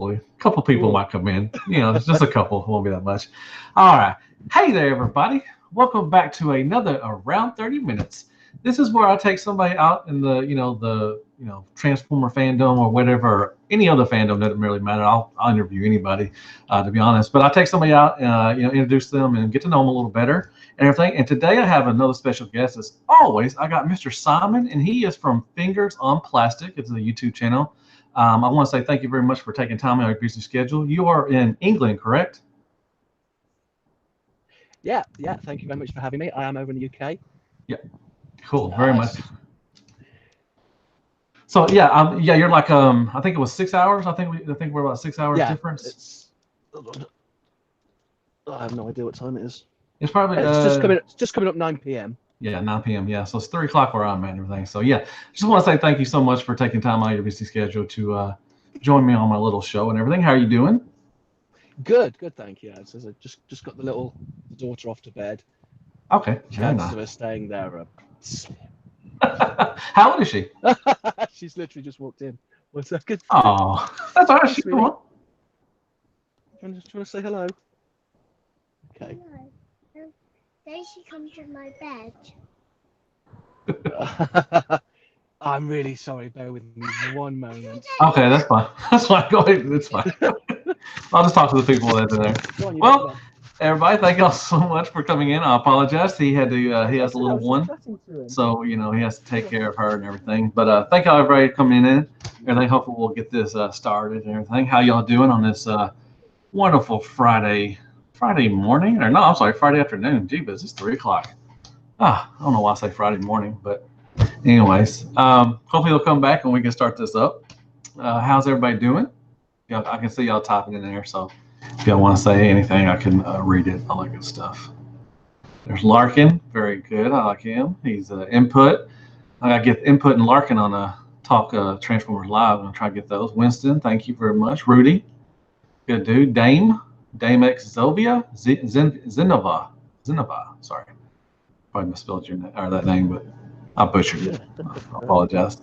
hopefully. A couple people might come in. It's just a couple. It won't be that much. All right. Hey there, everybody. Welcome back to another Around 30 Minutes. This is where I take somebody out in the Transformer fandom or whatever, or any other fandom, doesn't really matter. I'll interview anybody, to be honest. But I take somebody out, introduce them and get to know them a little better and everything. And today I have another special guest. As always, I got Mr. Simon, and he is from Fingers on Plastic. It's a YouTube channel. I want to say thank you very much for taking time out of your busy schedule. You are in England, correct? Yeah. Thank you very much for having me. I am over in the UK. Yeah. Cool. Very much. So you're like I think it was 6 hours. I think we're about 6 hours difference. I have no idea what time it is. It's probably it's just coming up 9 p.m. Yeah, 9 p.m. Yeah, so it's 3 o'clock where I'm at and everything. So yeah, just want to say thank you so much for taking time out of your busy schedule to join me on my little show and everything. How are you doing? Good, thank you. I just got the daughter off to bed. Okay. Chances of her staying there. How old is she? She's literally just walked in. 1 second. Oh, that's all right. Come on. Do you want to say hello? Okay. Hello. Then she comes in my bed. I'm really sorry. Bear with me 1 moment. Okay, that's fine. That's fine. Go ahead. It's fine. I'll just talk to the people that are there. Well, everybody, thank y'all so much for coming in. I apologize. He had to. He has a little one, so he has to take care of her and everything. But thank y'all everybody for coming in. Everything. Hopefully, we'll get this started and everything. How y'all doing on this wonderful Friday morning? Or no, I'm sorry, Friday afternoon. Jeebus, it's 3 o'clock. I don't know why I say Friday morning, but anyways, hopefully they'll come back and we can start this up. How's everybody doing? I can see y'all typing in there, so if y'all want to say anything, I can read it. All that good stuff. There's Larkin, very good. I like him. He's input. I gotta get input and Larkin on a talk Transformers Live. I'm gonna try to get those. Winston, thank you very much. Rudy, good dude. Dame X Zovia, Zenova. Sorry, probably misspelled your name or that name, but I butchered it. I apologize.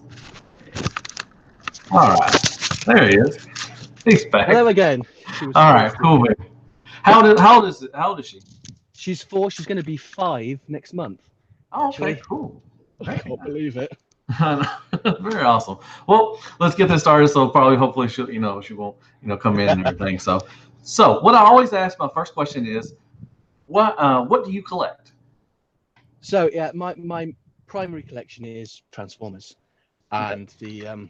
All right, there he is. He's back. Hello again. All right, cool, man. How old is she? She's 4. She's going to be 5 next month. Oh, okay, cool. I can't believe it. Very awesome. Well, let's get this started. So hopefully she won't come in and everything. So what I always ask, my first question is, what do you collect? So yeah, my primary collection is Transformers, and the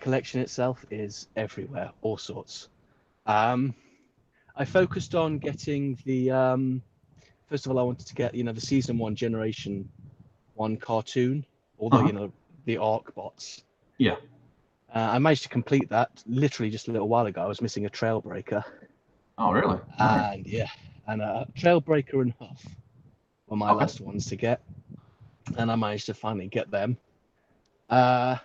collection itself is everywhere, all sorts. I focused on getting the first of all, I wanted to get the season 1 generation 1 cartoon, although the Arc bots. Yeah. I managed to complete that literally just a little while ago. I was missing a Trailbreaker. Oh, really? And Trailbreaker and Huff were my last ones to get, and I managed to finally get them. Now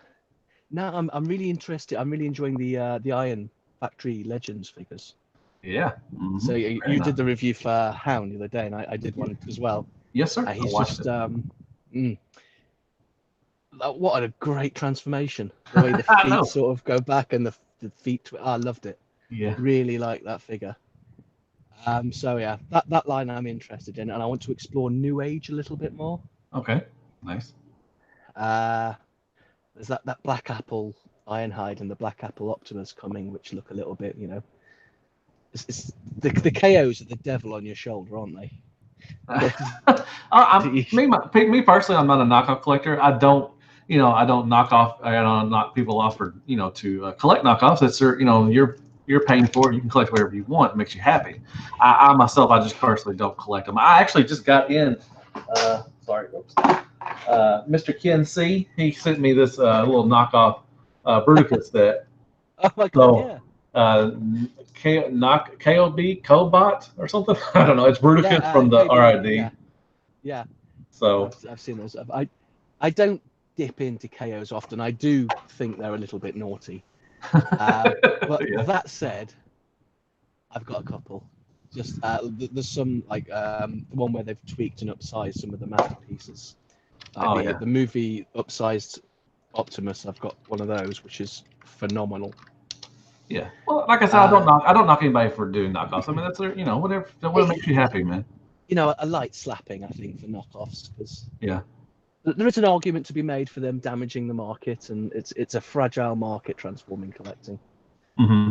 I'm really interested. I'm really enjoying the Iron Factory Legends figures. Yeah. Mm-hmm. So you did the review for Hound the other day, and I did one as well. Yes, sir. He's just what a great transformation. The way the feet sort of go back and the feet. I loved it. Yeah. Really like that figure. So yeah, that line I'm interested in, and I want to explore New Age a little bit more. Okay. Nice. There's that Black Apple Ironhide and the Black Apple Optimus coming, which look a little bit, it's the KOs are the devil on your shoulder, aren't they? Me personally, I'm not a knockoff collector. I don't knock people off for to collect knockoffs. It's you're paying for it. You can collect whatever you want. It makes you happy. I myself, I just personally don't collect them. I actually just got in. Mr. Ken C. He sent me this little knockoff Bruticus set. Oh my god! KOB Cobot or something. I don't know. It's Bruticus from the RID. Yeah. So I've seen those. I don't dip into KOs often. I do think they're a little bit naughty. But that said, I've got a couple. Just there's some the one where they've tweaked and upsized some of the masterpieces. The movie upsized Optimus. I've got one of those, which is phenomenal. Yeah. Well, like I said, I don't knock anybody for doing knockoffs. I mean, that's their, whatever makes you happy, man. A light slapping, I think, for knockoffs, because Yeah. there is an argument to be made for them damaging the market, and it's a fragile market, transforming collecting. Mm-hmm.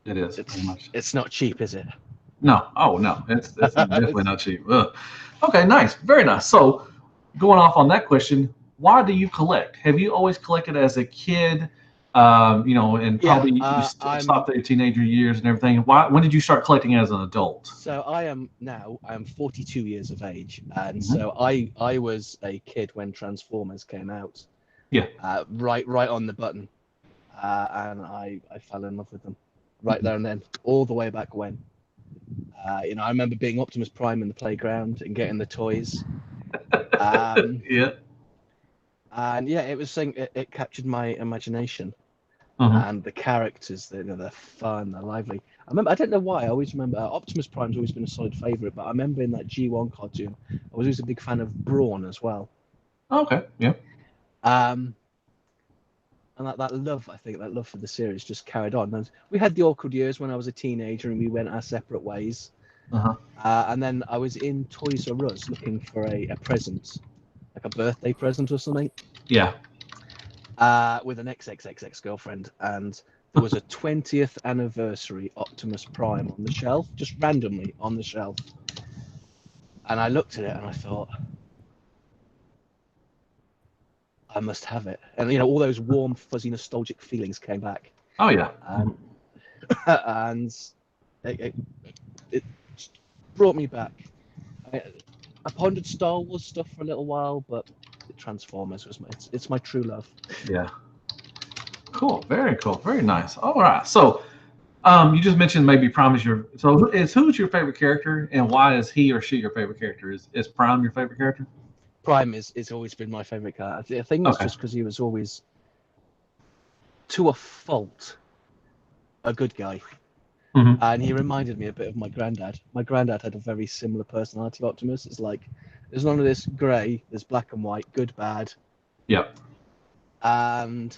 It is. Very much. It's not cheap, is it? No. Oh no, it's definitely not cheap. Ugh. Okay, nice, very nice. So, going off on that question, why do you collect? Have you always collected as a kid? And probably you stopped at your teenager years and everything. Why? When did you start collecting as an adult? So I am 42 years of age, and so I was a kid when Transformers came out. Yeah. Right on the button, and I fell in love with them right there and then, all the way back when. I remember being Optimus Prime in the playground and getting the toys. Yeah. And yeah, it was saying it captured my imagination. Uh-huh. And the characters, they're fun, they're lively. I don't know why, I always remember Optimus Prime's always been a solid favourite, but I remember in that G1 cartoon, I was always a big fan of Brawn as well. Okay, yeah. And that love for the series just carried on. And we had the awkward years when I was a teenager and we went our separate ways. Uh-huh. And then I was in Toys R Us looking for a present, like a birthday present or something. Yeah. With an XXXX girlfriend, and there was a 20th anniversary Optimus Prime on the shelf, just randomly on the shelf. And I looked at it and I thought, I must have it. And all those warm, fuzzy, nostalgic feelings came back. Oh yeah. And it brought me back. I pondered Star Wars stuff for a little while, but Transformers was it's my true love. Yeah. Cool. Very cool. Very nice. All right. So, you just mentioned maybe Prime is who's your favorite character, and why is he or she your favorite character? Is Prime your favorite character? Prime is always been my favorite character. I think it's just because he was always, to a fault, a good guy. Mm-hmm. And he reminded me a bit of my granddad. My granddad had a very similar personality to Optimus. It's like, there's none of this grey, there's black and white, good, bad. Yep. And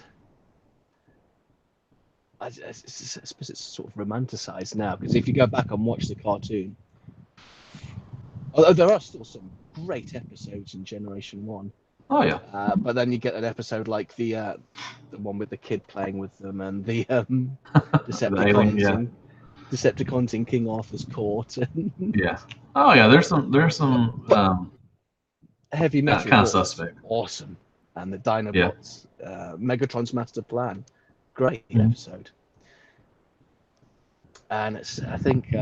I suppose it's sort of romanticized now, because if you go back and watch the cartoon, although there are still some great episodes in Generation 1. Oh yeah. But then you get an episode like the one with the kid playing with them, and the Decepticons in King Arthur's court. Yeah. Oh yeah. There's some heavy metal kind of suspect. Awesome. And the Dinobots, Megatron's Master Plan, great episode. And I think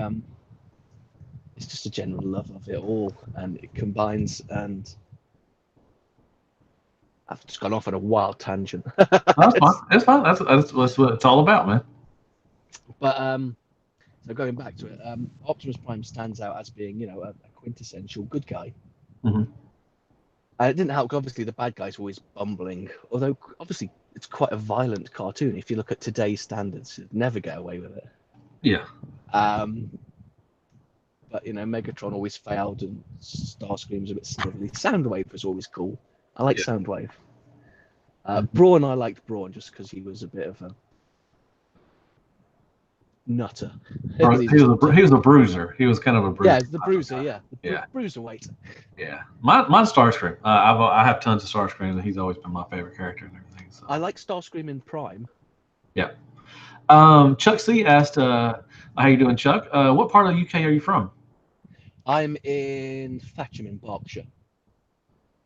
it's just a general love of it all, and it combines. And I've just gone off on a wild tangent. That's fine. It's fine. That's what it's all about, man. But so going back to it, Optimus Prime stands out as being, a quintessential good guy. Mm-hmm. It didn't help. Obviously, the bad guy's always bumbling. Although, obviously, it's quite a violent cartoon. If you look at today's standards, you'd never get away with it. Yeah. But Megatron always failed, and Starscream's a bit snivelly. Soundwave was always cool. I like Soundwave. Brawn, I liked Brawn just because he was a bit of a nutter. He was a bruiser. He was kind of a bruiser. Yeah, the bruiser. Yeah, bruiserweight. Yeah, mine's Starscream. I have tons of Starscream, and he's always been my favorite character and everything. So. I like Starscream in Prime. Yeah. Chuck C asked, "How you doing, Chuck? What part of the UK are you from?" I'm in Thatcham in Berkshire.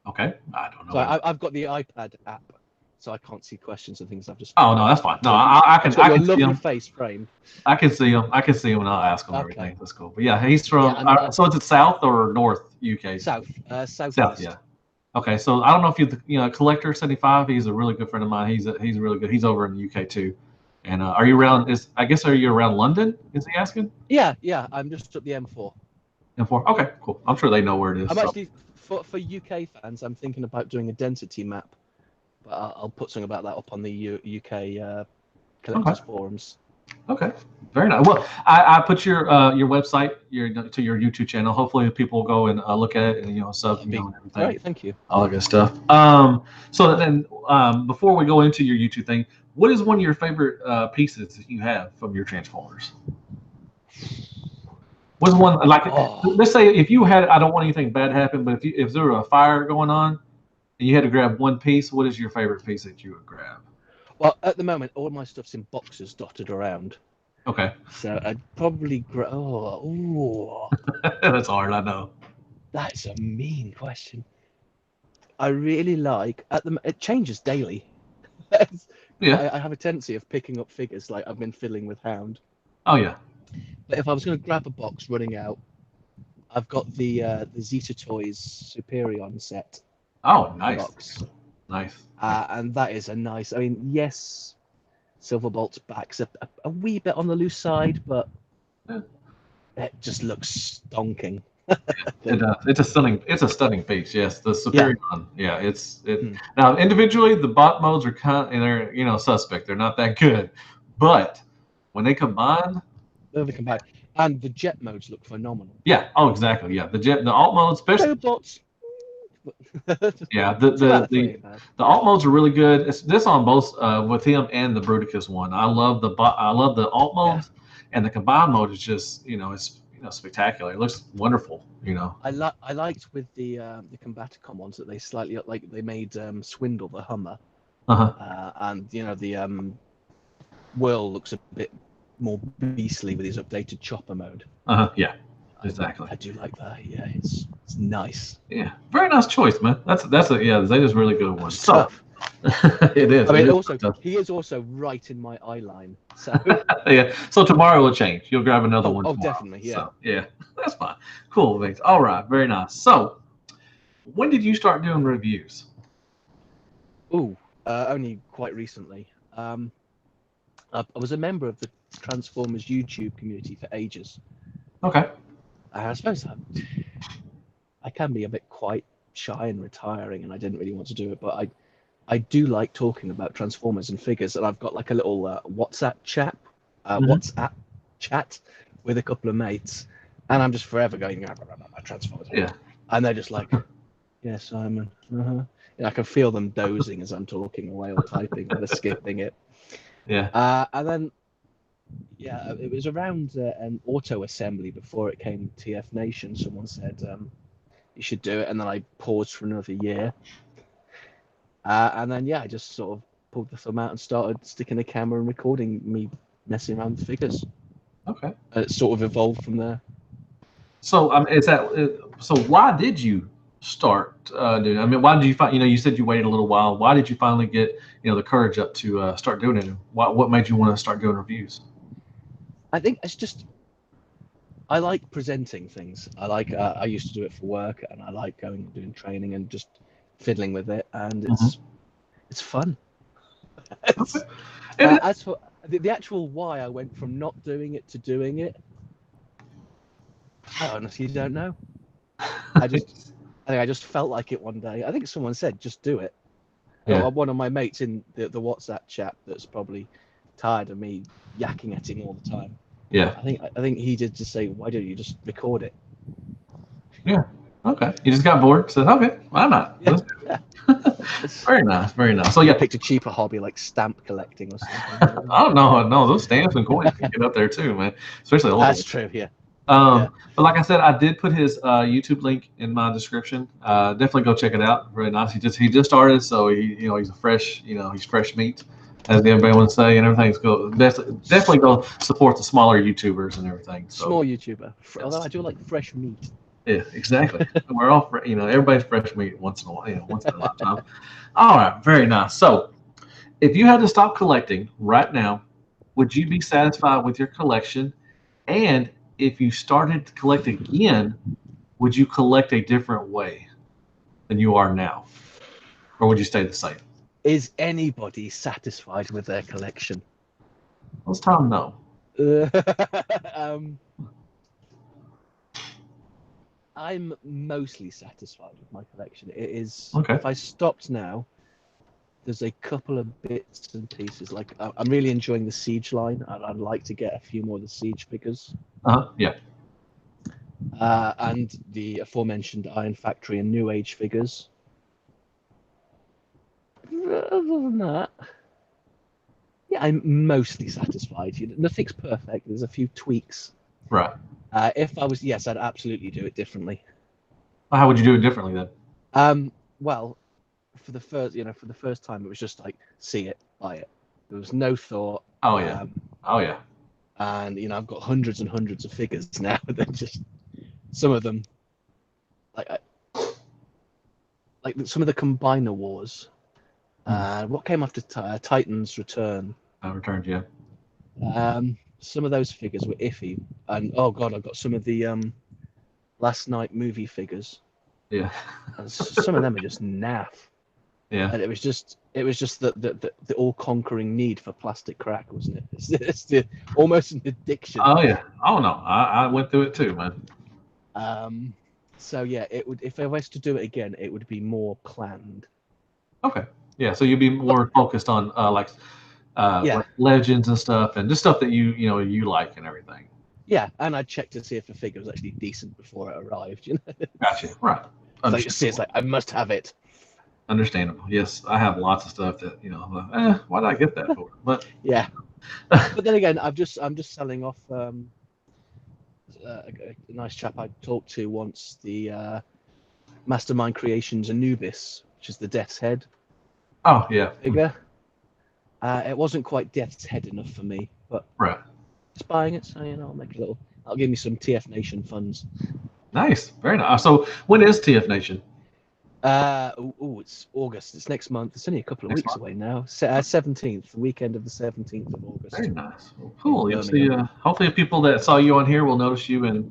Okay, I don't know. So I've got the iPad app, so I can't see questions and things. I've just. Oh no, that's fine. No, I can see him. Face framed. I can see him. And I'll ask him everything. That's cool. But yeah, he's from. So is it South or North UK? South. South. Yeah. Okay, so I don't know if you Collector 75. He's a really good friend of mine. He's really good. He's over in the UK too. And are you around? Are you around London? Is he asking? Yeah. I'm just at the M4. M4. Okay, cool. I'm sure they know where it is. I'm actually for UK fans. I'm thinking about doing a density map, but I'll put something about that up on the UK collectors forums. Okay, very nice. Well, I put your website to your YouTube channel. Hopefully, people will go and look at it and sub That'd be and everything. great. Thank you. All that good stuff. So then, before we go into your YouTube thing, what is one of your favorite pieces that you have from your Transformers? What's one like? Let's say if you had, I don't want anything bad to happen, but if there were a fire going on and you had to grab one piece, what is your favorite piece that you would grab? Well, at the moment, all my stuff's in boxes dotted around. Okay. So I'd probably grab. Oh, That's hard. I know. that's a mean question. I really like it changes daily. Yeah. I have a tendency of picking up figures like I've been fiddling with Hound. Oh yeah. But if I was going to grab a box running out, I've got the Zeta Toys Superion set. Oh, nice. Box. Nice. And that is a nice. I mean, yes, Silverbolt's back's a wee bit on the loose side, but it just looks stonking. It's a stunning piece. Yes, the Superion. Yeah, now individually the bot modes are kind and they're suspect. They're not that good, but when they combine, and the jet modes look phenomenal. Yeah. Oh, exactly. Yeah. The alt mode, especially. Robots. Yeah. The alt modes are really good. It's this on both with him and the Bruticus one. I love the alt modes, and the combined mode is just it's spectacular. It looks wonderful. I liked with the Combaticon ones that they slightly they made Swindle the Hummer. And the Whirl looks a bit more beastly with his updated chopper mode. Yeah. Exactly. I do like that. Yeah, it's nice. Yeah, very nice choice, man. That's Zeta's really good one. So it is. I mean, he is also right in my eye line. So yeah. So tomorrow will change. You'll grab another one. Oh, tomorrow. definitely. Yeah. So, yeah, that's fine. Cool, Vince. All right, very nice. So, when did you start doing reviews? Only quite recently. I was a member of the Transformers YouTube community for ages. Okay. I suppose I can be a bit quite shy and retiring, and I didn't really want to do it, but I do like talking about Transformers and figures, and I've got like a little WhatsApp chat with a couple of mates, and I'm just forever going Transformers. Yeah. And they're just like, yeah, Simon. And I can feel them dozing as I'm talking away or typing or skipping it. Yeah. And then. Yeah, it was around an auto assembly before it came TF Nation. Someone said you should do it, and then I paused for another year. And then I just sort of pulled the thumb out and started sticking the camera and recording me messing around with figures. Okay. And it sort of evolved from there. So so why did you start doing? I mean, why did you find? You said you waited a little while. Why did you finally get the courage up to start doing it? What made you want to start doing reviews? I think it's just I like presenting things. I used to do it for work, and I like going and doing training and just fiddling with it, and it's fun. As for the actual why I went from not doing it to doing it, I honestly don't know. I think I just felt like it one day. I think someone said just do it. Yeah. One of my mates in the WhatsApp chat that's probably tired of me yakking at him all the time. Yeah. I think he did just say, why don't you just record it? Yeah. Okay. You just got bored. Said, okay, why not? Yeah. Very nice. Very nice. So I picked a cheaper hobby like stamp collecting or something. Oh no, those stamps and coins can get up there too, man. Especially old. That's true. Yeah. But like I said, I did put his YouTube link in my description. Definitely go check it out. Really nice. He just started, so he's a fresh he's fresh meat, as everybody would say, and everything's go. Definitely go support the smaller YouTubers and everything. So. Small YouTuber, although I do like fresh meat. Yeah, exactly. We're all everybody's fresh meat once in a while, once in a lifetime. All right, very nice. So, if you had to stop collecting right now, would you be satisfied with your collection? And if you started to collect again, would you collect a different way than you are now? Or would you stay the same? Is anybody satisfied with their collection? Let's tell them no. I'm mostly satisfied with my collection. It is. Okay. If I stopped now, there's a couple of bits and pieces. Like I'm really enjoying the Siege line. I'd like to get a few more of the Siege figures. Yeah. And the aforementioned Iron Factory and New Age figures. Other than that, yeah, I'm mostly satisfied. Nothing's perfect. There's a few tweaks. Right. If I was, yes, I'd absolutely do it differently. How would you do it differently then? Well, for the first time, it was just like see it, buy it. There was no thought. Oh yeah. Oh yeah. And I've got hundreds and hundreds of figures now. They're just some of them, like some of the Combiner Wars. What came after Titan's Return? Returned, yeah. Some of those figures were iffy, and oh god, I got some of the Last Night movie figures. Yeah. And some of them are just naff. Yeah. And it was just the all-conquering need for plastic crack, wasn't it? It's almost an addiction. Oh yeah. Oh no, I went through it too, man. So yeah, it would, if I was to do it again, it would be more planned. Okay. Yeah. So you'd be more focused on like legends and stuff, and just stuff that you like and everything. Yeah, and I'd check to see if the figure was actually decent before it arrived. Gotcha. Right. It's like I must have it. Understandable. Yes, I have lots of stuff that why did I get that for? But yeah. But then again, I'm just selling off a nice chap I talked to once, the Mastermind Creations Anubis, which is the Death's Head. Oh yeah. Figure. It wasn't quite Death's Head enough for me, but right. Just buying it, so I'll give me some TF Nation funds. Nice, very nice. So when is TF Nation? It's August. It's next month. It's only a couple of weeks away now. 17th, the weekend of the 17th of August. Very nice. Well, cool. You'll see. Hopefully, people that saw you on here will notice you and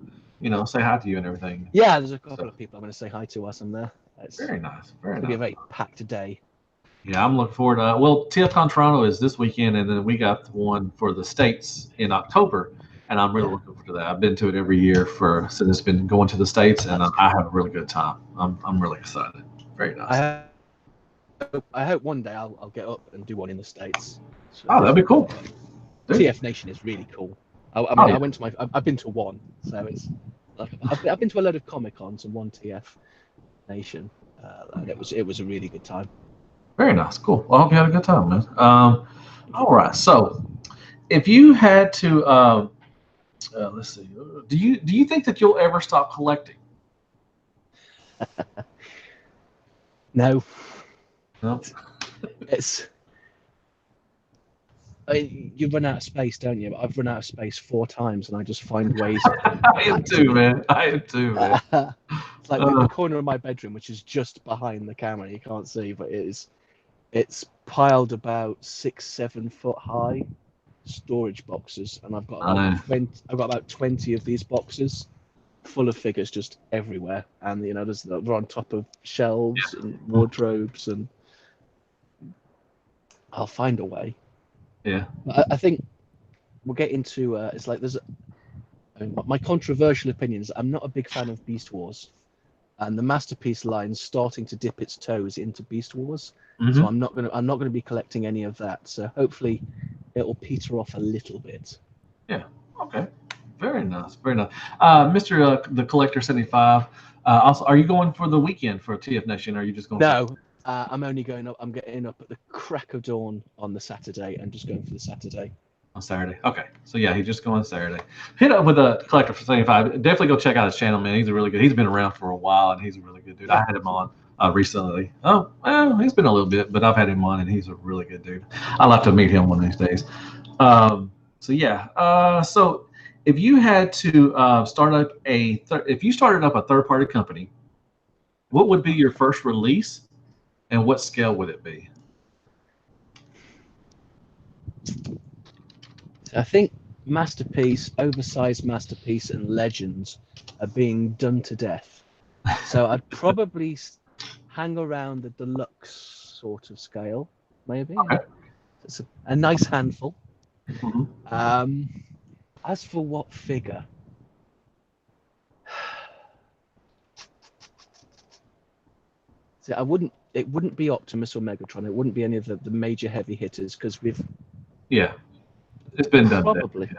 say hi to you and everything. Yeah, there's a couple of people I'm going to say hi to us. I'm there. Very nice. Very nice. It'll be a very packed day. Yeah, I'm looking forward to well, TFCon Toronto is this weekend, and then we got one for the States in October, and I'm really looking forward to that. I've been to it every year since it's been going to the States, and I have a really good time. I'm really excited. Very nice. I hope one day I'll get up and do one in the States. So, that'd be cool. TF Nation is really cool. I went to I've been to one, so it's I've been to a load of Comic Cons and one TF Nation, and it was a really good time. Very nice, cool. Well, I hope you had a good time, man. All right, so if you had to, let's see, do you think that you'll ever stop collecting? No. No. You run out of space, don't you? I've run out of space 4 times, and I just find ways. I am too, man. It's like the corner of my bedroom, which is just behind the camera. You can't see, but it's piled about 6-7 foot high storage boxes, and I've got about 20 of these boxes full of figures just everywhere, and they're on top of shelves and wardrobes, and I'll find a way. Yeah, I think we'll get into it's like my controversial opinions. I'm not a big fan of Beast Wars, and the Masterpiece line's starting to dip its toes into Beast Wars. Mm-hmm. So I'm not gonna be collecting any of that. So hopefully it'll peter off a little bit. Yeah. Okay. Very nice. Very nice. Mr. The Collector 75. Also, are you going for the weekend for TF Nation? Or are you just going? No. I'm only going up. I'm getting up at the crack of dawn on the Saturday and just going for the Saturday. On Saturday. Okay. So yeah, he's just going Saturday. Hit up with the Collector for 75. Definitely go check out his channel, man. He's he's been around for a while, and he's a really good dude. I had him on recently. Oh, well, he's been a little bit, but I've had him on, and he's a really good dude. I'll have to meet him one of these days. So yeah. So if you had to start up if you started up a third-party company, what would be your first release? And what scale would it be? I think Masterpiece, Oversized Masterpiece, and Legends are being done to death. So I'd probably hang around the Deluxe sort of scale, maybe. Okay. It's a nice handful. Mm-hmm. As for what figure? See, I wouldn't it wouldn't be Optimus or Megatron. It wouldn't be any of the major heavy hitters because we've it's been done. Probably.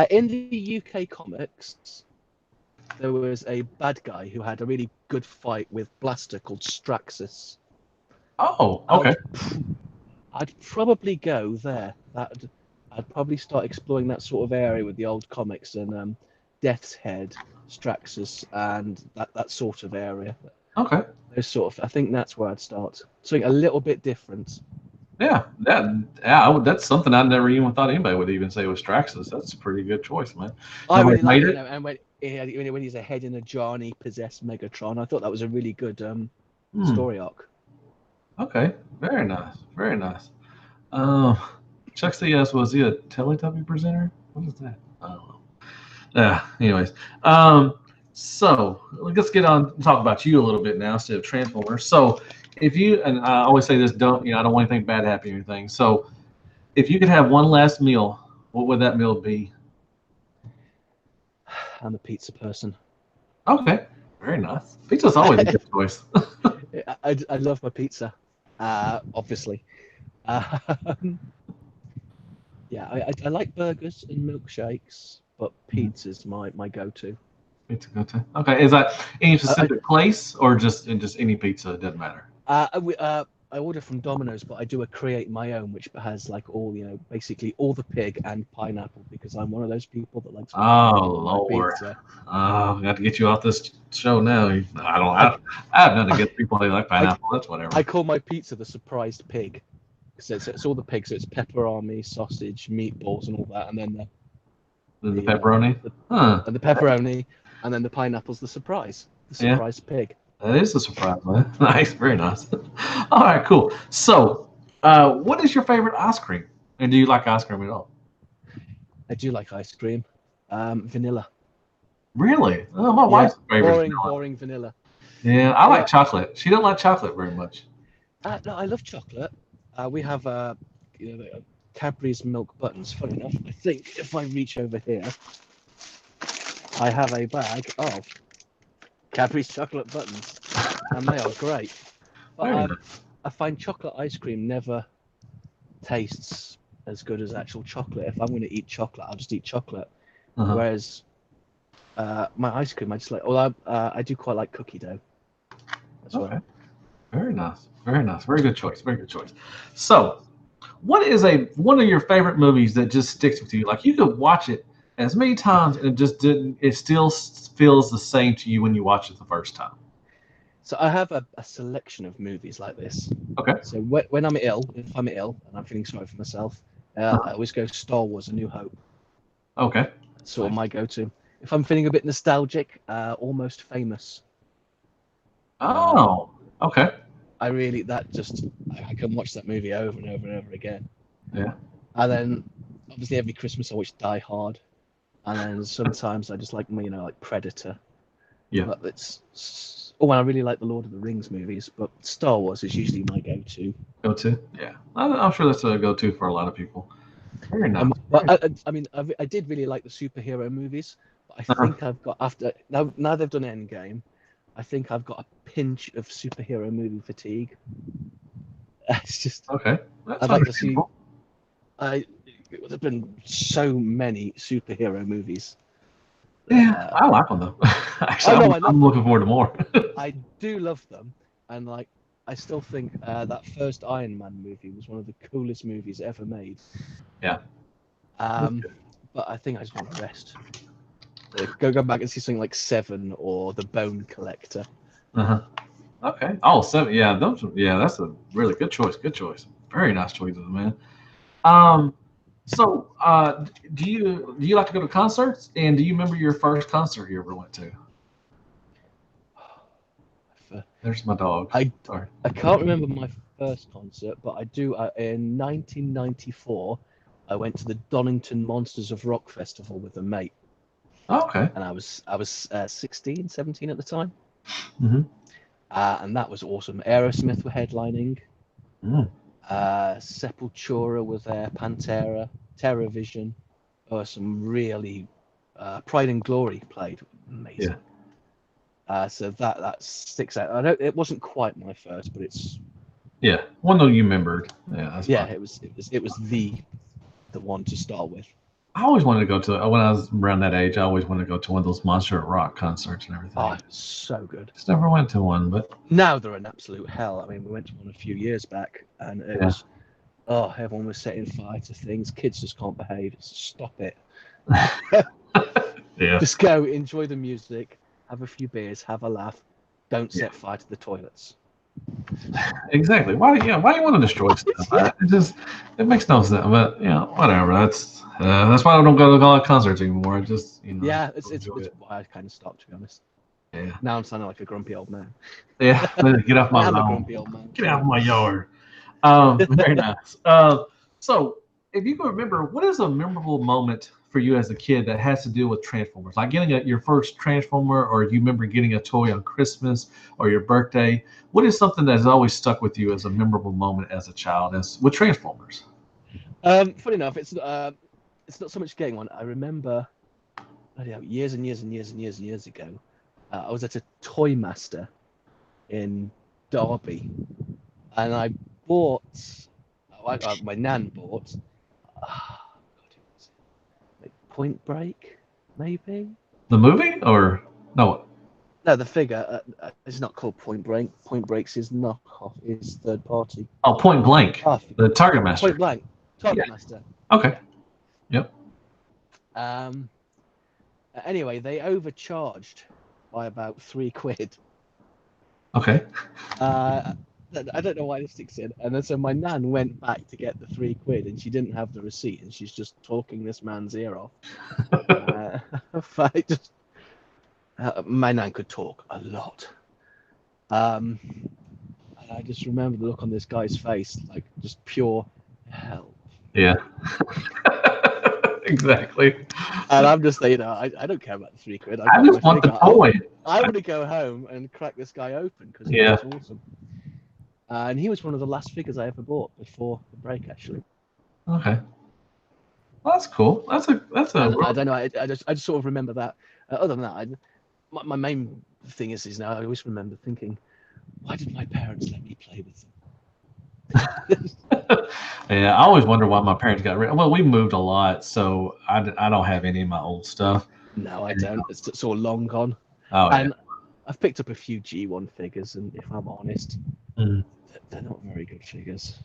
In the UK comics, there was a bad guy who had a really good fight with Blaster called Straxus. Oh, okay. I'd probably go there. I'd probably start exploring that sort of area with the old comics and Death's Head, Straxus, and that sort of area. Okay. Those sort of. I think that's where I'd start. Something a little bit different. Yeah, that's something I never even thought anybody would even say was Straxus. That's a pretty good choice, man. I really like it. And when he's a head in a jar and he possessed Megatron, I thought that was a really good story arc. Okay, very nice, very nice. Chuck CS, was he a Teletubby presenter? What is that? I don't know. Yeah. Anyways, so let's get on and talk about you a little bit now instead of Transformers. So, if you, and I always say this, I don't want anything bad happen or anything. So, if you could have one last meal, what would that meal be? I'm a pizza person. Okay, very nice. Pizza's always a good choice. I love my pizza, obviously. Yeah, I like burgers and milkshakes, but pizza's my go-to. Pizza go-to. Okay, is that any specific place or just any pizza? It doesn't matter. I order from Domino's, but I do create my own, which has like all basically all the pig and pineapple, because I'm one of those people that likes. Oh Lord! Pizza. Oh, I got to get you off this show now. I have nothing against people that like pineapple. That's whatever. I call my pizza the surprised pig. So it's all the pigs. So it's pepperoni, sausage, meatballs, and all that, and then the pepperoni. And the pepperoni, and then the pineapple's the surprise. The surprise pig. That is a surprise, man. Nice, very nice. All right, cool. So, what is your favorite ice cream? And do you like ice cream at all? I do like ice cream. Vanilla. Really? Oh, my wife's favorite. Boring vanilla. Yeah, I like chocolate. She don't like chocolate very much. No, I love chocolate. We have Cadbury's milk buttons. Funny enough, I think if I reach over here, I have a bag of Cadbury's chocolate buttons, and they are great. But I find chocolate ice cream never tastes as good as actual chocolate. If I'm going to eat chocolate, I'll just eat chocolate. Whereas my ice cream, I just like. Although I do quite like cookie dough as well. Very nice. Very nice. Very good choice. Very good choice. So, what is one of your favorite movies that just sticks with you? Like you could watch it as many times and it still feels the same to you when you watch it the first time. So I have a selection of movies like this. Okay. So when I'm ill, if I'm ill and I'm feeling sorry for myself, I always go Star Wars: A New Hope. Okay. That's sort of my go-to. If I'm feeling a bit nostalgic, Almost Famous. Oh, okay. I can watch that movie over and over and over again. Yeah. And then obviously every Christmas I watch Die Hard. And then sometimes I just like like Predator. Yeah. But and I really like the Lord of the Rings movies, but Star Wars is usually my go-to. Go-to? Yeah. I'm sure that's a go-to for a lot of people. Very nice. But I did really like the superhero movies, but I think I've got now they've done Endgame. I think I've got a pinch of superhero movie fatigue. It's just okay. I'd like to see. There's been so many superhero movies. Yeah, I like them though. Actually, I'm looking forward to more. I do love them, and I still think that first Iron Man movie was one of the coolest movies ever made. Yeah. But I think I just want to rest. Go back and see something like Seven or The Bone Collector. Okay. Oh, Seven. Yeah, that's a really good choice. Good choice. Very nice choices, man. So, do you like to go to concerts? And do you remember your first concert you ever went to? There's my dog. I can't remember my first concert, but I do. In 1994, I went to the Donington Monsters of Rock Festival with a mate. Okay. And I was 16, 17 at the time. Mm-hmm. And that was awesome. Aerosmith were headlining. Sepultura was there. Pantera, TerrorVision. Some really Pride and Glory played. Amazing. So that sticks out. I don't. It wasn't quite my first, but it's Yeah, one that you remembered. Yeah, that's yeah. fine. It was the one to start with. I always wanted to go to when I was around that age. I always wanted to go to one of those Monster at Rock concerts and everything. Oh, so good. Just never went to one, but Now they're an absolute hell. I mean, we went to one a few years back, and it was everyone was setting fire to things. Kids just can't behave. Stop it. yeah, Just go, enjoy the music, have a few beers, have a laugh. Don't set fire to the toilets. exactly. Why do you want to destroy stuff? It makes no sense. But whatever. That's why I don't go to a lot of concerts anymore. I just It's why I kind of stopped, to be honest. Yeah. Now I'm sounding like a grumpy old man. Yeah, get off my I'm a lawn. grumpy old man. Get out of my yard. Very nice. So, if you can remember, what is a memorable moment for you as a kid that has to do with Transformers? Like getting your first Transformer, or you remember getting a toy on Christmas or your birthday? What is something that has always stuck with you as a memorable moment as a child with Transformers? Funny enough, it's not so much getting one. I remember years and years and years and years and years ago, I was at a Toy Master in Derby, and I bought. My nan bought. Point Break, maybe. The movie or no? No, the figure. It's not called Point Break. Point Break's his knockoff. Is third party. Oh, Point Blank. The Target Master. Point Blank. Target Master. Okay. Yeah. Yep. Anyway, they overcharged by about £3. Okay. I don't know why this sticks in. And then so my nan went back to get the £3, and she didn't have the receipt, and she's just talking this man's ear off. My nan could talk a lot. And I just remember the look on this guy's face, like just pure hell. Yeah. Exactly. And I'm just saying, I don't care about the £3. I just want the toy. I want to go home and crack this guy open because he was awesome. And he was one of the last figures I ever bought before the break, actually. Okay. Well, that's cool. That's a. I don't know. I just sort of remember that. Other than that, my main thing is now I always remember thinking, why did my parents let me play with them? Yeah, I always wonder why my parents got rid. Well, we moved a lot, so I don't have any of my old stuff. No, I don't. It's all long gone. Oh, and I've picked up a few G1 figures, and if I'm honest, they're not very good figures.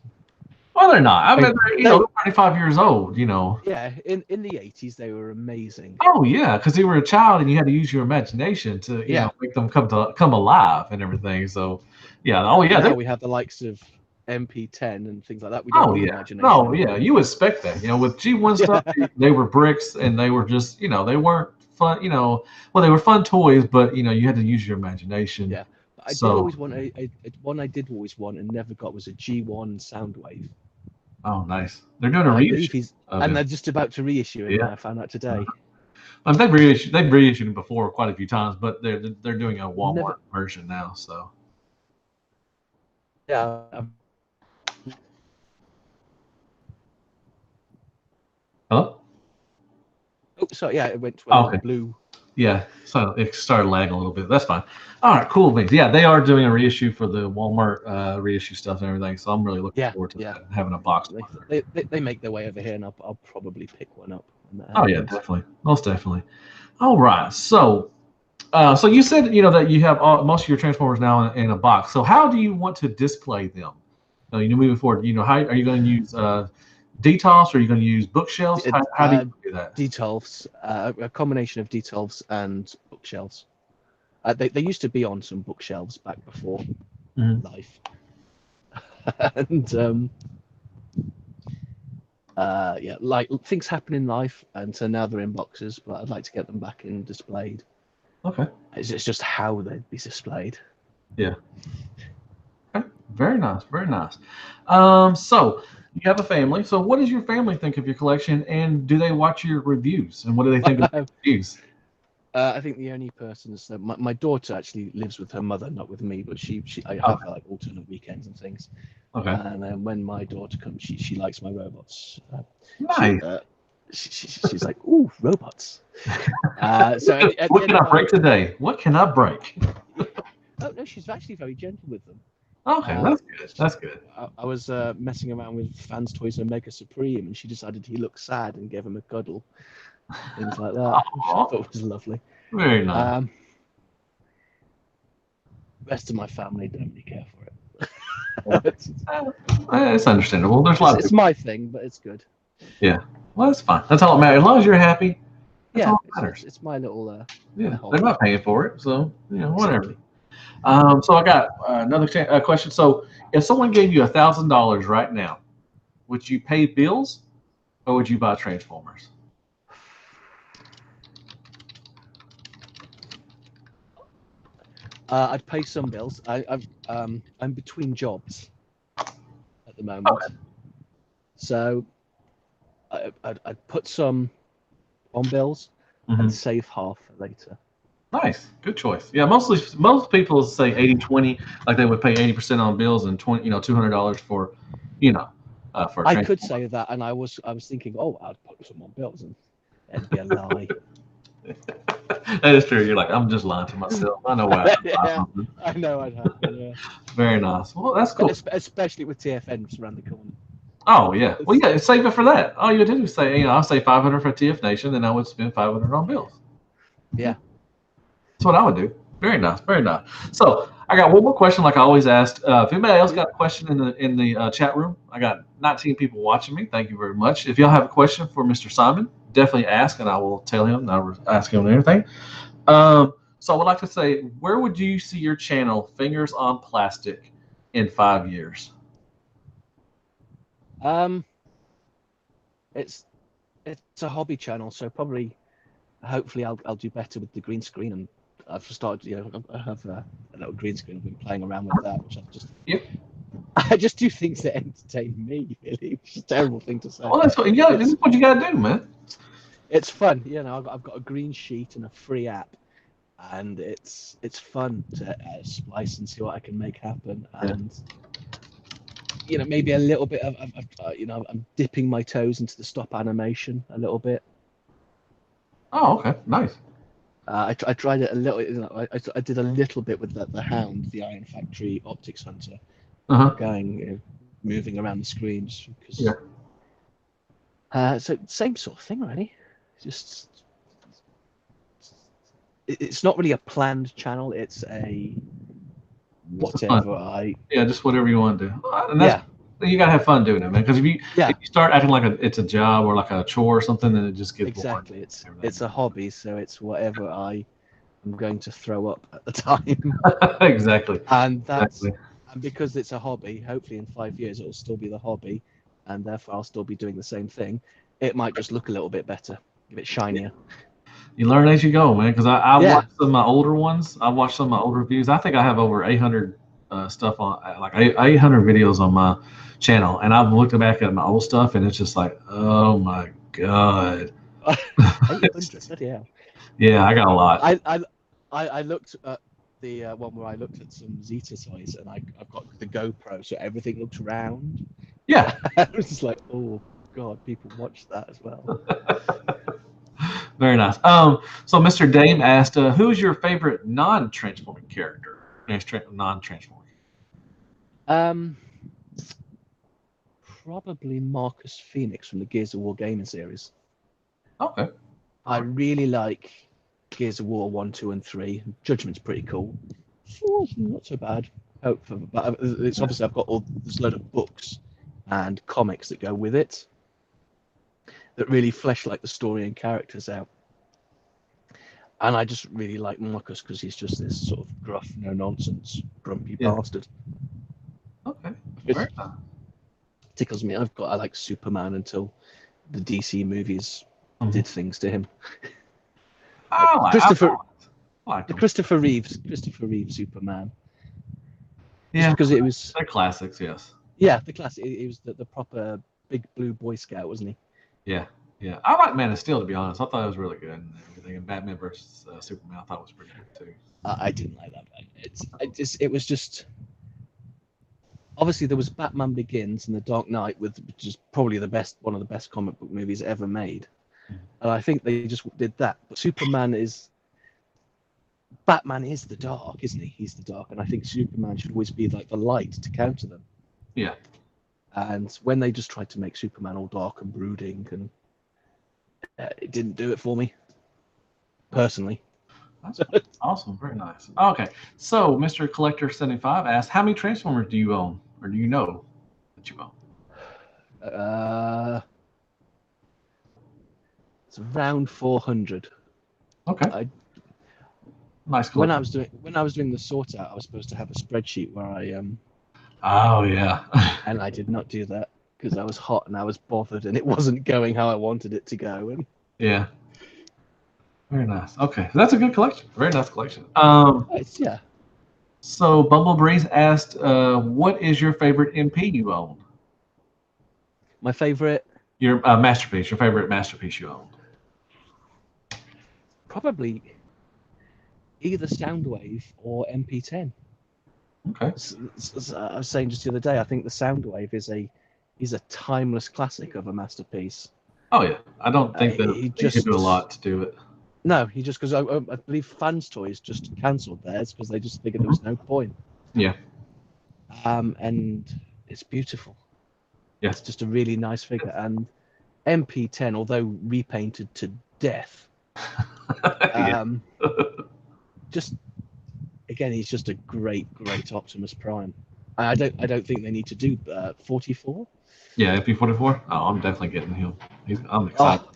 Well, they're not. I mean, they're 25 years old, Yeah, in the 80s, they were amazing. Oh, yeah, because you were a child and you had to use your imagination to make them come alive and everything. So, yeah. Oh, yeah. Now we have the likes of MP10 and things like that. We don't have imagination. No, yeah. You expect that. With G1 stuff, they were bricks and they were just, they weren't fun, they were fun toys, but, you had to use your imagination. Yeah. I did always want one I did always want and never got was a G1 Soundwave. Oh, nice. They're doing a reissue. And they're just about to reissue it. Yeah. I found out today. They've reissued it before quite a few times, but they're doing a Walmart version now. So. Yeah. Hello? Oh, sorry. Yeah, it went to blue. Yeah, so it started lagging a little bit. That's fine. All right, cool things. Yeah, they are doing a reissue for the Walmart reissue stuff and everything. So I'm really looking forward to that, having a box. They make their way over here, and I'll probably pick one up. Oh yeah, definitely, most definitely. All right, so you said that you have most of your Transformers now in a box. So how do you want to display them? Moving forward, how are you going to use detolfs, or are you going to use bookshelves? How do you do that? Detolfs, a combination of detolfs and bookshelves. They used to be on some bookshelves back before life, and like things happen in life, and so now they're in boxes. But I'd like to get them back in displayed. Okay. It's just how they'd be displayed. Yeah. Okay. Very nice. Very nice. So. You have a family. So what does your family think of your collection, and do they watch your reviews, and what do they think of the reviews? I think the only person is my daughter actually lives with her mother, not with me, but I have like alternate weekends and things. Okay. And then when my daughter comes, she likes my robots. Nice. she's like, ooh, robots. So what can I break today? What can I break? Oh no, she's actually very gentle with them. Okay, that's good. That's good. I was messing around with Fans Toys Omega Supreme, and she decided he looked sad and gave him a cuddle, things like that. Which I thought was lovely. Very nice. Rest of my family don't really care for it. It's understandable. There's a lot. It's my thing, but it's good. Yeah, well, that's fine. That's all that matters. As long as you're happy, that's all that matters. It's my little. Yeah, they're not paying for it, so whatever. Exactly. So I got another question. So, if someone gave you $1,000 right now, would you pay bills, or would you buy Transformers? I'd pay some bills. I'm between jobs at the moment, so I'd put some on bills and save half for later. Nice, good choice. Yeah, most people say 80-20, like they would pay 80% on bills and $200 for, for. I could say that, and I was thinking, oh, I'd put some on bills, and it'd be a lie. That is true. You're like, I'm just lying to myself. I know why. I know I'd have to, yeah. Very nice. Well, that's cool. Especially with TFN around the corner. Oh yeah. Well, yeah. Save it for that. All you do is say, I'll say 500 for TF Nation, then I would spend 500 on bills. Yeah. That's what I would do. Very nice. Very nice. So I got one more question, like I always asked. If anybody else got a question in the chat room, I got 19 people watching me. Thank you very much. If y'all have a question for Mr. Simon, definitely ask, and I will tell him. And I'll ask him everything. So I would like to say, where would you see your channel, Fingers on Plastic, in 5 years? It's a hobby channel, so hopefully I'll do better with the green screen, and I've started. I have a little green screen. I've been playing around with that, which I just do things that entertain me. Really, which is a terrible thing to say. Well, that's what this is what you gotta do, man. It's fun, I've got a green sheet and a free app, and it's fun to splice and see what I can make happen, and maybe a little bit of I'm dipping my toes into the stop animation a little bit. Oh, okay, nice. I tried it a little. I did a little bit with the Hound, the Iron Factory Optics Hunter, going moving around the screens. So same sort of thing, really. It's not really a planned channel. It's a whatever just whatever you want to do. And you gotta have fun doing it, man. Because if you start acting like it's a job or like a chore or something, then it just gets exactly. Boring. It's a hobby, so it's whatever I'm going to throw up at the time. Exactly. And because it's a hobby, hopefully in 5 years it'll still be the hobby, and therefore I'll still be doing the same thing. It might just look a little bit better, a bit shinier. You learn as you go, man. Because I watched some of my older ones. I watched some of my older reviews. I think I have over 800 stuff on, like 800 videos on my channel, and I've looked back at my old stuff, and it's just like, oh my god. 800, yeah. Yeah, I got a lot. I looked at the one where I looked at some Zeta toys, and I've got the GoPro, so everything looks round. Yeah. I was just like, oh god, people watch that as well. Very nice. So Mr. Dame asked, who's your favorite non-transforming character? Non-transforming. Probably Marcus Phoenix from the Gears of War gaming series. Okay. I really like Gears of War 1, 2, and 3. Judgment's pretty cool. 4's not so bad. But it's obviously I've got this load of books and comics that go with it that really flesh like the story and characters out. And I just really like Marcus because he's just this sort of gruff, no nonsense, grumpy bastard. Okay. It tickles me. I like Superman until the DC movies did things to him. Christopher Reeve Superman. Yeah, just because it was they're classics, yes. Yeah, the classic. He was the proper big blue Boy Scout, wasn't he? Yeah. I like Man of Steel, to be honest. I thought it was really good and everything. And Batman versus Superman, I thought was pretty good too. I didn't like that. It was just obviously there was Batman Begins and The Dark Knight, which is probably one of the best comic book movies ever made. And I think they just did that. But Batman is the dark, isn't he? He's the dark, and I think Superman should always be like the light to counter them. Yeah. And when they just tried to make Superman all dark and brooding, and it didn't do it for me personally. That's awesome. Very nice. Okay. So, Mr. Collector 75 asked, how many Transformers do you own? Or do you know that you own? It's around 400. Okay. Nice collection. When I was doing the sort out, I was supposed to have a spreadsheet where I Oh, yeah. and I did not do that because I was hot and I was bothered and it wasn't going how I wanted it to go. And yeah. Very nice. Okay. So that's a good collection. Very nice collection. Yeah. So Bumblebreeze asked, what is your favorite MP you own? My favorite? Your masterpiece. Your favorite masterpiece you own? Probably either Soundwave or MP10. Okay. I was saying just the other day, I think the Soundwave is a timeless classic of a masterpiece. Oh yeah, I don't think that he could do a lot to do it. No, he just because I believe Fans Toys just cancelled theirs because they just figured there was no point. Yeah. And it's beautiful. Yeah. It's just a really nice figure, and MP10, although repainted to death, just again, he's just a great Optimus Prime. I don't think they need to do 44. Yeah, MP44. Oh, I'm definitely getting him. I'm excited.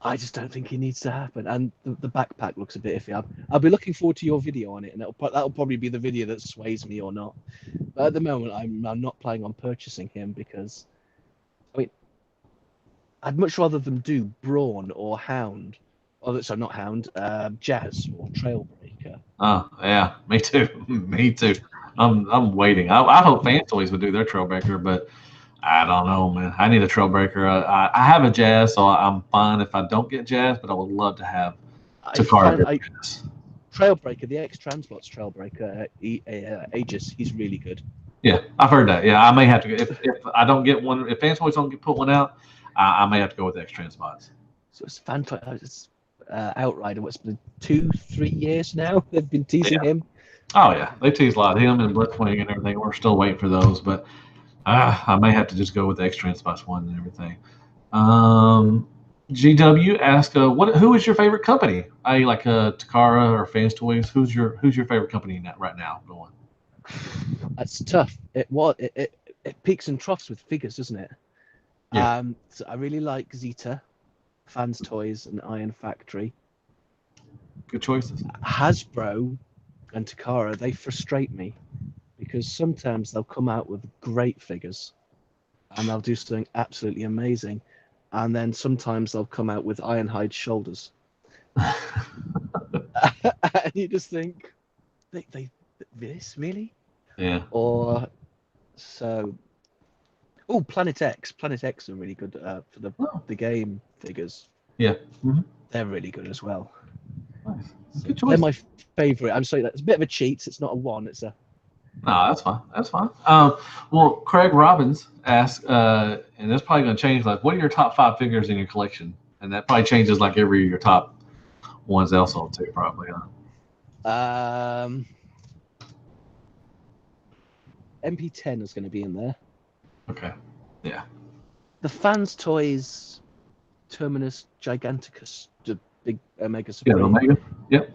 I just don't think it needs to happen. And the backpack looks a bit iffy. I'll be looking forward to your video on it, and that'll probably be the video that sways me or not. But at the moment, I'm not planning on purchasing him because, I mean, I'd much rather them do Brawn or Hound. Oh, sorry, not Hound. Jazz or Trailbreaker. Oh yeah, me too. Me too. I'm waiting. I hope Fan Toys would do their Trailbreaker, but I don't know, man. I need a Trailbreaker. I have a Jazz, so I'm fine if I don't get Jazz, but I would love to have Takara. Trailbreaker, the X-Transports Trailbreaker, Aegis, he's really good. Yeah, I've heard that. Yeah, I may have to. If I don't get one, if Fan Toys don't put one out, I may have to go with X-Transpots. So it's Fan Toys. It's Outrider. What's been 2-3 years now? They've been teasing him. Oh yeah, they tease a lot. Him and Blitzwing and everything. We're still waiting for those, but I may have to just go with the X-Transpots one and everything. GW asked, who is your favorite company? Like Takara or Fans Toys? Who's your favorite company right now going? That's tough. It peaks and troughs with figures, doesn't it? Yeah. So I really like Zeta, Fans Toys, and Iron Factory. Good choices. Hasbro and Takara, they frustrate me because sometimes they'll come out with great figures and they'll do something absolutely amazing, and then sometimes they'll come out with Ironhide shoulders. And you just think, they this really? Yeah. Or so. Oh, Planet X. Planet X are really good for the game figures. Yeah. Mm-hmm. They're really good as well. Nice. So they're my favorite. I'm sorry, that's a bit of a cheat. It's not a one. It's a. No, that's fine. That's fine. Well, Craig Robbins asked, and that's probably going to change. Like, what are your top 5 figures in your collection? And that probably changes like every year. Your top ones also too, probably. MP10 is going to be in there. Okay. Yeah. The Fans Toys Terminus Giganticus, the big Omega Supreme. Yeah, Omega. Yep.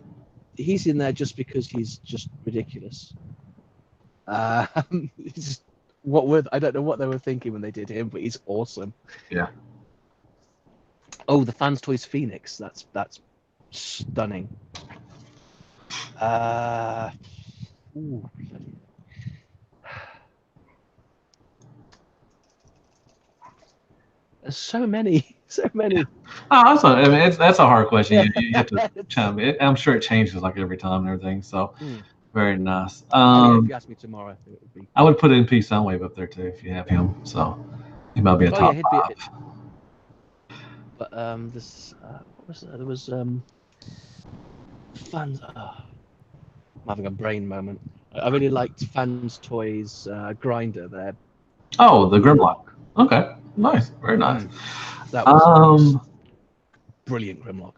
He's in there just because he's just ridiculous. Just, I don't know what they were thinking when they did him, but he's awesome. Yeah. Oh, the Fans Toys Phoenix. That's stunning. Ooh. There's so many. Oh, that's a hard question. You have to chime in. I'm sure it changes like every time and everything. So, very nice. If you ask me tomorrow, it would be. I would put MP Soundwave up there too if you have him. So, he might be a top 5. But this what was that? There was fans. I'm having a brain moment. I really liked Fans Toys Grinder there. Oh, the Grimlock. Okay, nice, very nice. That was brilliant Grimlock.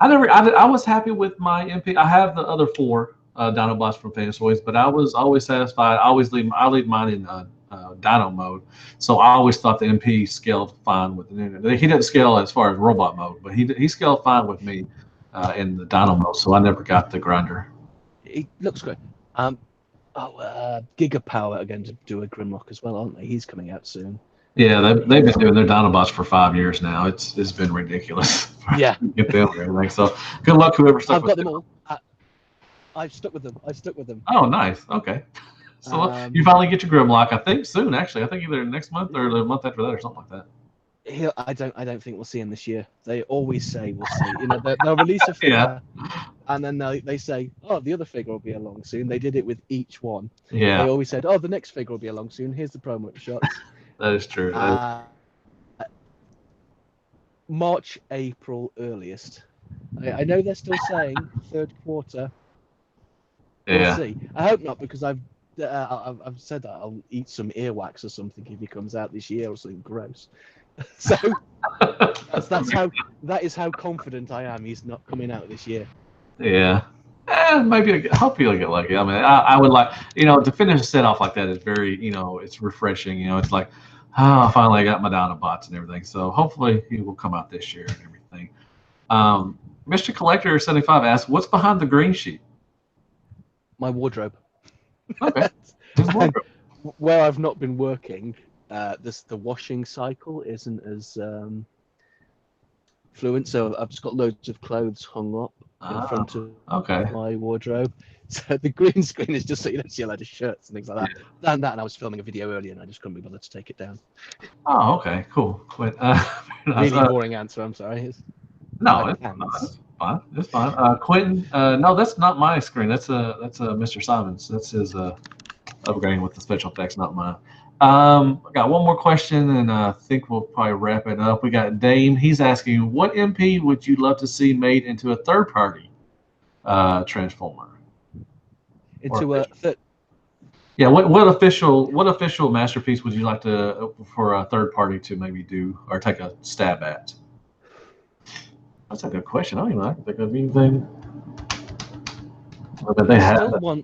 I was happy with my MP. I have the other 4 Dinobots from Fans Toys, but I was always satisfied. I leave mine in Dino mode, so I always thought the MP scaled fine with it. He didn't scale as far as robot mode, but he scaled fine with me in the Dino mode. So I never got the Grinder. It looks great. Gigapower are going to do a Grimlock as well, aren't they? He's coming out soon. Yeah, they've been doing their Dinobots for 5 years now. It's been ridiculous. Yeah, get them and everything. So good luck whoever stuck. I've got them all. I've stuck with them. Oh, nice. Okay. So you finally get your Grimlock. I think soon, actually. I think either next month or the month after that, or something like that. I don't think we'll see him this year. They always say we'll see. You know, they'll release a figure, and then they say, oh, the other figure will be along soon. They did it with each one. Yeah. They always said, oh, the next figure will be along soon. Here's the promo shots. That is true. March, April earliest. I know they're still saying third quarter. Yeah. We'll see. I hope not, because I've said that I'll eat some earwax or something if he comes out this year or something gross. So that is how confident I am he's not coming out this year. Yeah. Maybe I hope he'll get lucky. I mean, I would like, to finish a set off like that is very, it's refreshing. It's like, oh, finally I got my Dinobots and everything. So hopefully he will come out this year and everything. Mr. Collector 75 asks, what's behind the green sheet? My wardrobe. Okay. Wardrobe. Where I've not been working, the washing cycle isn't as fluent, so I've just got loads of clothes hung up in front of my wardrobe. So the green screen is just so you don't see a load of shirts and things like that. Yeah. And I was filming a video earlier and I just couldn't be bothered to take it down. Oh, okay, cool. Really boring answer. I'm sorry. No, it's fine. It's fine. Quentin, no, that's not my screen. That's Mr. Simon's. That's his upgrading with the special effects, not mine. I got one more question, and I think we'll probably wrap it up. We got Dame. He's asking, what MP would you love to see made into a third-party Transformer? Yeah. What official masterpiece would you like for a third party to maybe do or take a stab at? That's a good question. I don't even know. I can think of anything. But they have one.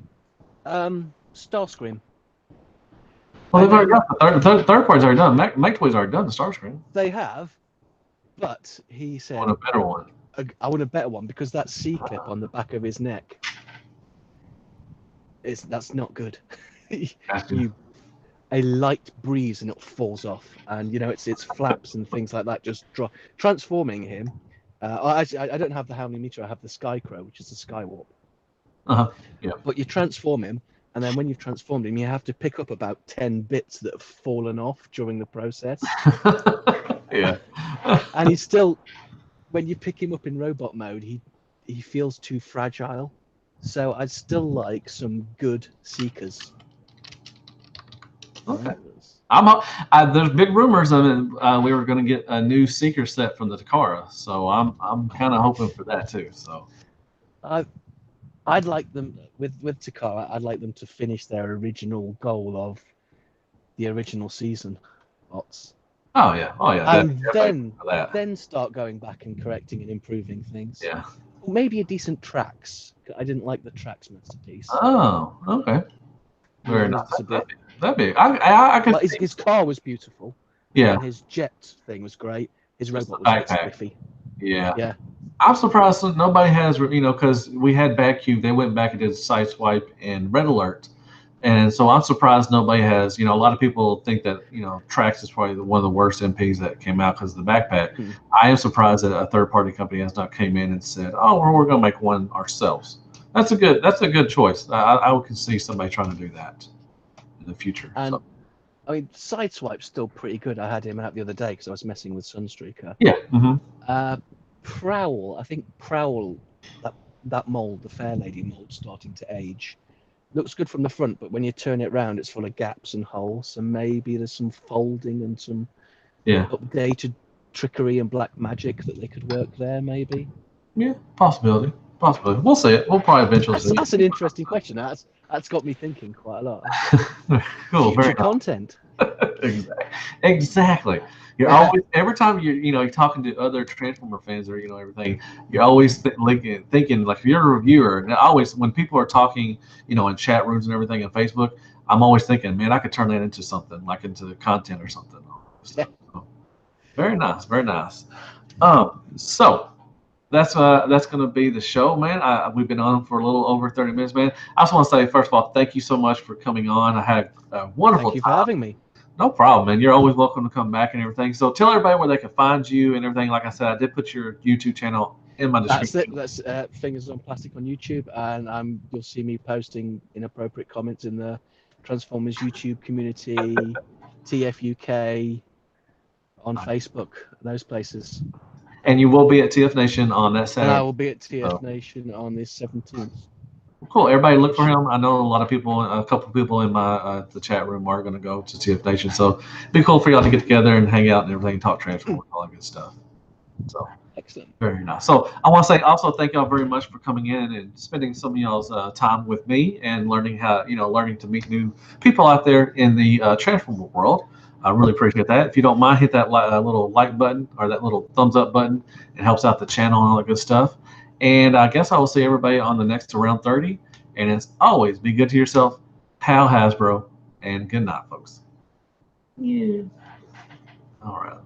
Starscream. Well, they've already got the third party's already done. Make Toys already done the Starscream. They have, but he said, I want a better one. I want a better one because that C-clip on the back of his neck, that's not good. A light breeze and it falls off, and its flaps and things like that just drop. Transforming him. I don't have the Howling Meteor. I have the Skycrow, which is the Skywarp. Yeah. But you transform him, and then when you've transformed him, you have to pick up about 10 bits that have fallen off during the process. Yeah. And he's still, when you pick him up in robot mode, he feels too fragile. So I'd still like some good Seekers. Okay. There's big rumors of it. We were going to get a new Seeker set from the Takara, so I'm kind of hoping for that too. So I'd like them with Takara. I'd like them to finish their original goal of the original season bots. Oh yeah. And then start going back and correcting and improving things. Yeah. Maybe a decent Trax. I didn't like the Trax masterpiece. Oh, okay. Very nice. That'd be. I could. His car was beautiful. Yeah. And his jet thing was great. His robot was spiffy. Yeah. Yeah. I'm surprised that nobody has, because we had Batcube. They went back and did Sideswipe and Red Alert, and so I'm surprised nobody has. A lot of people think that Trax is probably one of the worst MPs that came out because of the backpack. I am surprised that a third-party company has not came in and said, "Oh, we're going to make one ourselves." That's a good choice. I could see somebody trying to do that in the future. And I mean, Sideswipe's still pretty good. I had him out the other day because I was messing with Sunstreaker. Yeah. Mm-hmm. Prowl, I think Prowl, that mold, the Fair Lady mold, starting to age. Looks good from the front, but when you turn it round, it's full of gaps and holes. So maybe there's some folding and some updated trickery and black magic that they could work there. Maybe. Yeah, possibility. Possibly. We'll see it. We'll probably eventually see it. That's an interesting question. That's got me thinking quite a lot. Cool. Future Very content. Exactly. You're always every time you're talking to other Transformer fans or everything. You're always thinking like if you're a reviewer. And always when people are talking, in chat rooms and everything on Facebook, I'm always thinking, man, I could turn that into something like into content or something. So, very nice. Very nice. So. That's going to be the show, man. We've been on for a little over 30 minutes, man. I just want to say, first of all, thank you so much for coming on. I had a wonderful time. Thank you for having me. No problem, man. You're always welcome to come back and everything. So tell everybody where they can find you and everything. Like I said, I did put your YouTube channel in my description. That's it. That's Fingers on Plastic on YouTube, and you'll see me posting inappropriate comments in the Transformers YouTube community, TFUK, on Facebook, those places. And you will be at TF Nation on that Saturday. And I will be at TF Nation on the 17th. Cool. Everybody look for him. I know a lot of people, a couple of people in my the chat room are going to go to TF Nation. So it'd be cool for y'all to get together and hang out and everything, talk Transformers, all that good stuff. So excellent. Very nice. So I want to say also thank y'all very much for coming in and spending some of y'all's time with me and learning learning to meet new people out there in the Transformer world. I really appreciate that. If you don't mind, hit that little like button or that little thumbs up button. It helps out the channel and all that good stuff. And I guess I will see everybody on the next Around 30. And as always, be good to yourself. Hal Hasbro. And good night, folks. Yeah. All right.